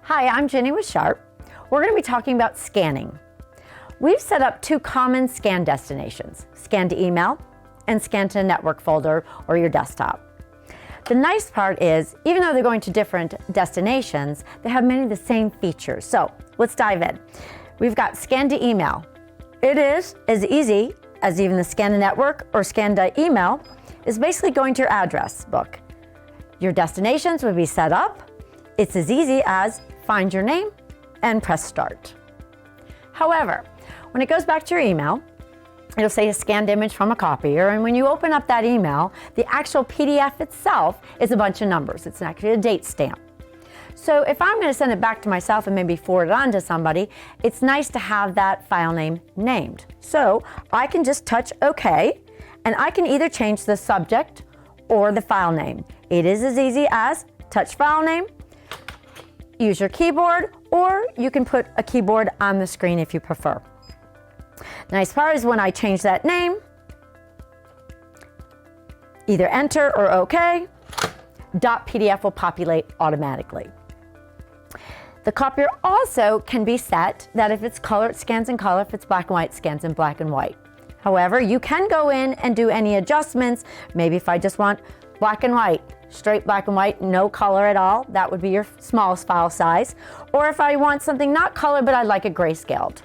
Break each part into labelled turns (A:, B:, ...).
A: Hi, I'm Jenny with Sharp. We're going to be talking about scanning. We've set up two common scan destinations, scan to email and scan to a network folder or your desktop. The nice part is, even though they're going to different destinations, they have many of the same features. So let's dive in. We've got scan to email. It is as easy as even the scan to network or scan to email is basically going to your address book. Your destinations would be set up. It's as easy as find your name and press start. However, when it goes back to your email, it'll say a scanned image from a copier, and when you open up that email, the actual PDF itself is a bunch of numbers. It's actually a date stamp. So if I'm going to send it back to myself and maybe forward it on to somebody, it's nice to have that file name named. So I can just touch OK, and I can either change the subject or the file name. It is as easy as touch file name, use your keyboard, or you can put a keyboard on the screen if you prefer. Now, as far as when I change that name, either enter or OK, .pdf will populate automatically. The copier also can be set that if it's color, it scans in color. If it's black and white, it scans in black and white. However, you can go in and do any adjustments. Maybe if I just want black and white, straight black and white, no color at all, that would be your smallest file size. Or if I want something not color, but I'd like it grayscaled.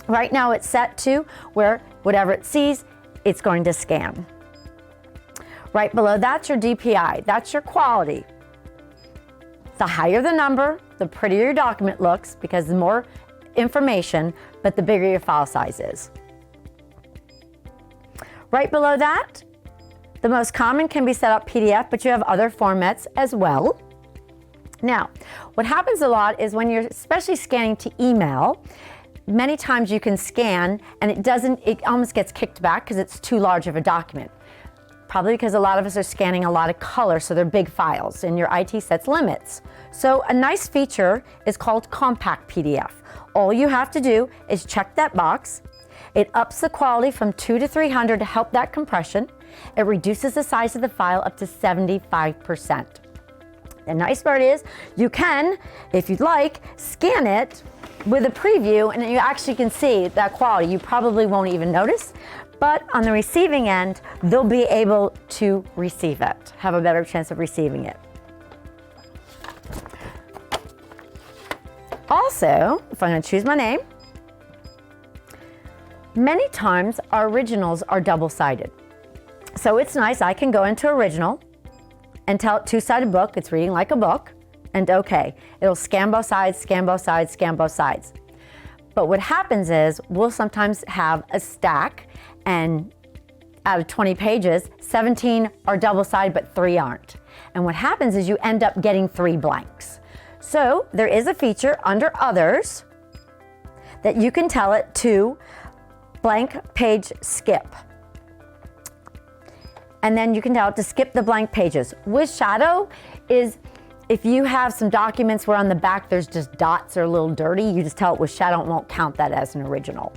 A: Right now it's set to where whatever it sees, it's going to scan. Right below that's your DPI, that's your quality. The higher the number, the prettier your document looks because the more information, but the bigger your file size is. Right below that, the most common can be set up PDF, but you have other formats as well. Now, what happens a lot is when you're especially scanning to email, many times you can scan and it almost gets kicked back because it's too large of a document. Probably because a lot of us are scanning a lot of color, so they're big files and your IT sets limits. So a nice feature is called compact PDF. All you have to do is check that box. It ups the quality from 2 to 300 to help that compression. It reduces the size of the file up to 75%. The nice part is you can, if you'd like, scan it with a preview and you actually can see that quality. You probably won't even notice, but on the receiving end, they'll be able to receive it, have a better chance of receiving it. Also, if I'm going to choose my name, many times our originals are double-sided. So it's nice, I can go into original and tell it two-sided book, it's reading like a book, and OK. It'll scan both sides, scan both sides, scan both sides. But what happens is we'll sometimes have a stack, and out of 20 pages, 17 are double-sided, but 3 aren't. And what happens is you end up getting 3 blanks. So there is a feature under Others that you can tell it to blank page skip. And then you can tell it to skip the blank pages. With shadow is if you have some documents where on the back there's just dots or a little dirty, you just tell it with shadow, it won't count that as an original.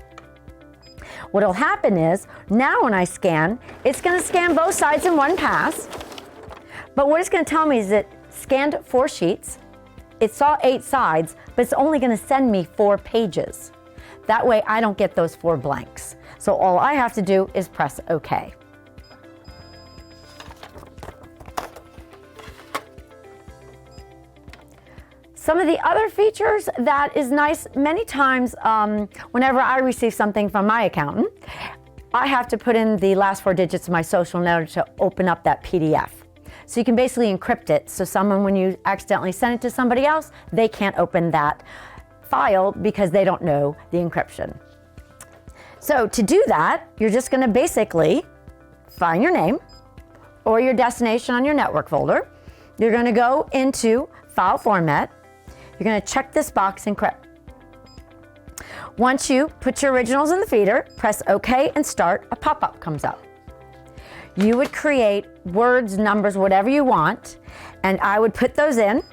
A: What'll happen is, now when I scan, it's gonna scan both sides in one pass, but what it's gonna tell me is it scanned 4 sheets, it saw 8 sides, but it's only gonna send me 4 pages. That way I don't get those 4 blanks. So all I have to do is press OK. Some of the other features that is nice, many times whenever I receive something from my accountant, I have to put in the last 4 digits of my social in order to open up that PDF. So you can basically encrypt it, so someone, when you accidentally send it to somebody else, they can't open that file because they don't know the encryption. So to do that, you're just gonna basically find your name or your destination on your network folder. You're gonna go into File Format. You're gonna check this box, Encrypt. Once you put your originals in the feeder, press OK and Start, a pop-up comes up. You would create words, numbers, whatever you want, and I would put those in.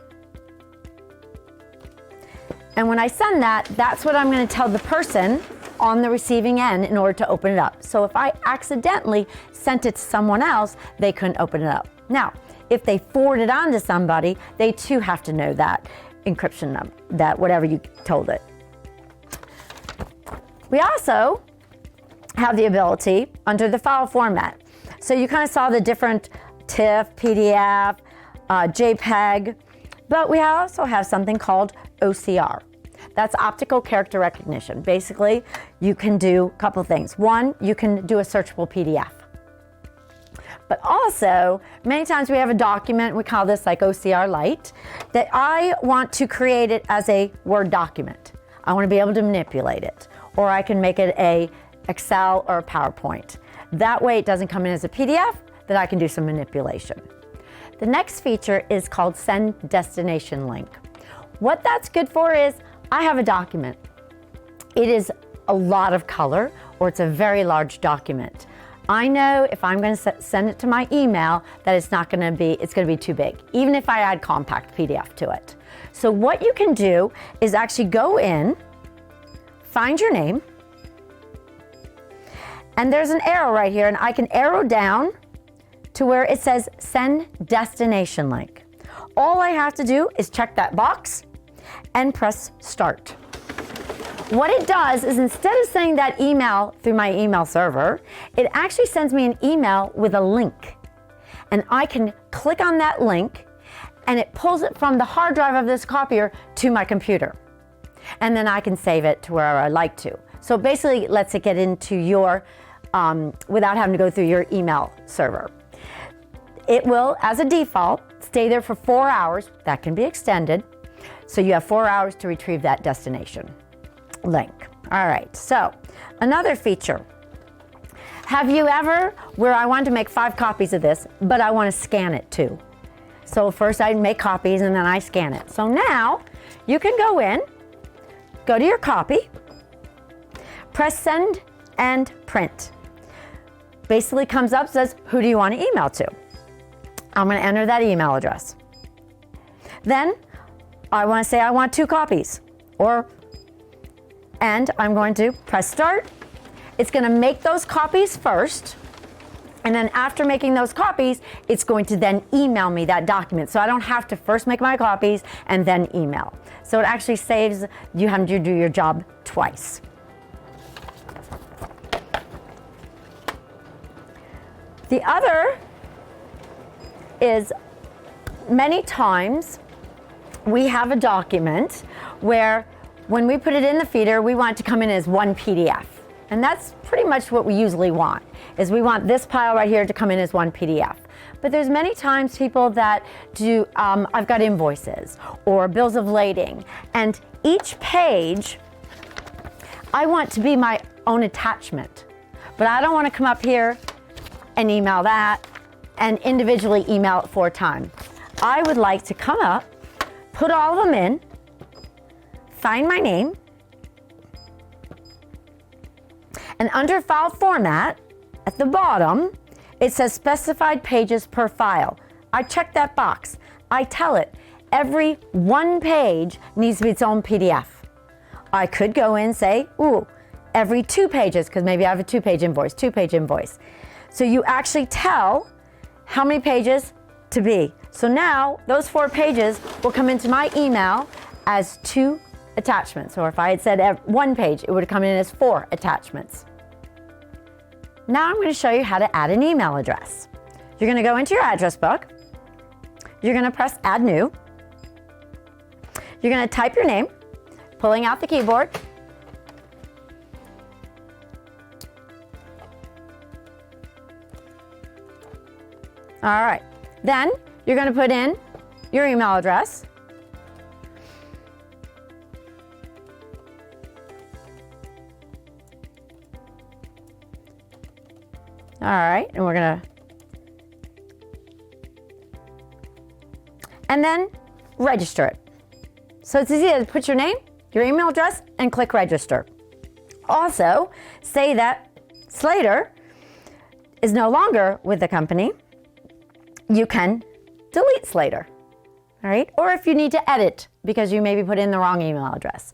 A: And when I send that, that's what I'm going to tell the person on the receiving end in order to open it up. So if I accidentally sent it to someone else, they couldn't open it up. Now, if they forward it on to somebody, they too have to know that encryption number, that whatever you told it. We also have the ability under the file format. So you kind of saw the different TIFF, PDF, JPEG, but we also have something called OCR. That's optical character recognition. Basically, you can do a couple things. One, you can do a searchable PDF. But also, many times we have a document, we call this like OCR Lite, that I want to create it as a Word document. I want to be able to manipulate it. Or I can make it a Excel or a PowerPoint. That way it doesn't come in as a PDF, that I can do some manipulation. The next feature is called Send Destination Link. What that's good for is, I have a document. It is a lot of color, or it's a very large document. I know if I'm going to send it to my email that it's going to be too big, even if I add compact PDF to it. So what you can do is actually go in, find your name, and there's an arrow right here, and I can arrow down to where it says Send Destination Link. All I have to do is check that box and press Start. What it does is, instead of sending that email through my email server, it actually sends me an email with a link. And I can click on that link, and it pulls it from the hard drive of this copier to my computer. And then I can save it to wherever I like to. So basically, it lets it get into your, without having to go through your email server. It will, as a default, stay there for 4 hours. That can be extended. So you have 4 hours to retrieve that destination link. All right, so another feature. Have you ever, where I wanted to make 5 copies of this, but I want to scan it too? So first I make copies and then I scan it. So now you can go in, go to your copy, press Send and Print. Basically comes up, says, who do you want to email to? I'm going to enter that email address. Then I want to say I want 2 copies, and I'm going to press Start. It's going to make those copies first, and then after making those copies, it's going to then email me that document. So I don't have to first make my copies and then email. So it actually saves you having to do your job twice. The other is, many times we have a document where when we put it in the feeder, we want it to come in as one PDF. And that's pretty much what we usually want, is we want this pile right here to come in as one PDF. But there's many times people that do, I've got invoices or bills of lading, and each page I want to be my own attachment. But I don't want to come up here and email that and individually email it 4 times. I would like to come up, put all of them in, find my name, and under file format, at the bottom, it says specified pages per file. I check that box. I tell it every 1 page needs to be its own PDF. I could go in and say, ooh, every 2 pages, because maybe I have a 2-page invoice, 2-page invoice. So you actually tell how many pages to be. So now those 4 pages will come into my email as 2 attachments. Or if I had said 1 page, it would have come in as 4 attachments. Now I'm going to show you how to add an email address. You're going to go into your address book. You're going to press Add New. You're going to type your name, pulling out the keyboard. All right. Then you're going to put in your email address. All right, and we're gonna, and then register it. So it's easy to put your name, your email address, and click register. Also, say that Slater is no longer with the company. You can delete Slater. all right? Or if you need to edit because you maybe put in the wrong email address.